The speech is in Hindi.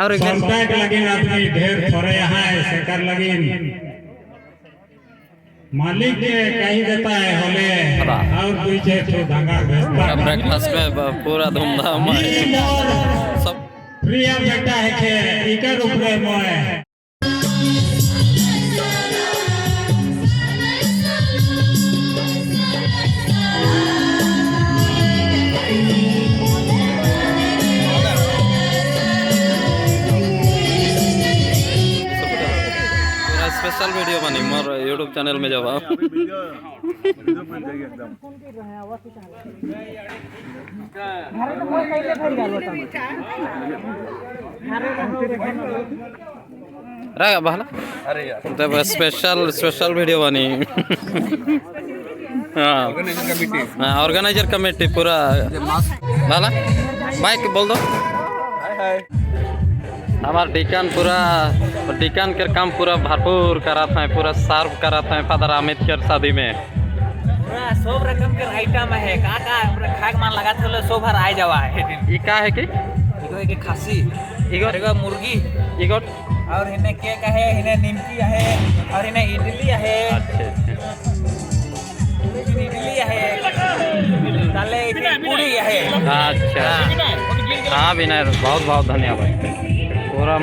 और संपर्क लगिन आदमी ढेर थोड़े यहाँ है सेकर लगिन मालिक के कहीं देता है होले और पीछे तो दंगा भेजता ब्रेकफास्ट में पूरा धूमधाम सब प्रिय बेटा है के इकर ऊपर मोए स्पेशल वीडियो बनी मोर यूट्यूब चैनल में जब भला अरे यार तब स्पेशल वीडियो बनी हाँ ऑर्गेनाइजर कमेटी पूरा भला माइक बोल दो हमारे डिकान पूरा डिकान के काम पूरा भरपूर करा था पूरा सर्व करा था फादर अमित के शादी में पूरा सब रकम के आइटम है का पूरा खाक मान लगा थे सब हर आ जावा है ये का है कि इको के खासी इको मुर्गी इको और इन्हें केक है इन्हें निमकी है और इन्हें इडली है इडली है ताले पूरी है अच्छा हाँ विनय बहुत बहुत धन्यवाद पूरा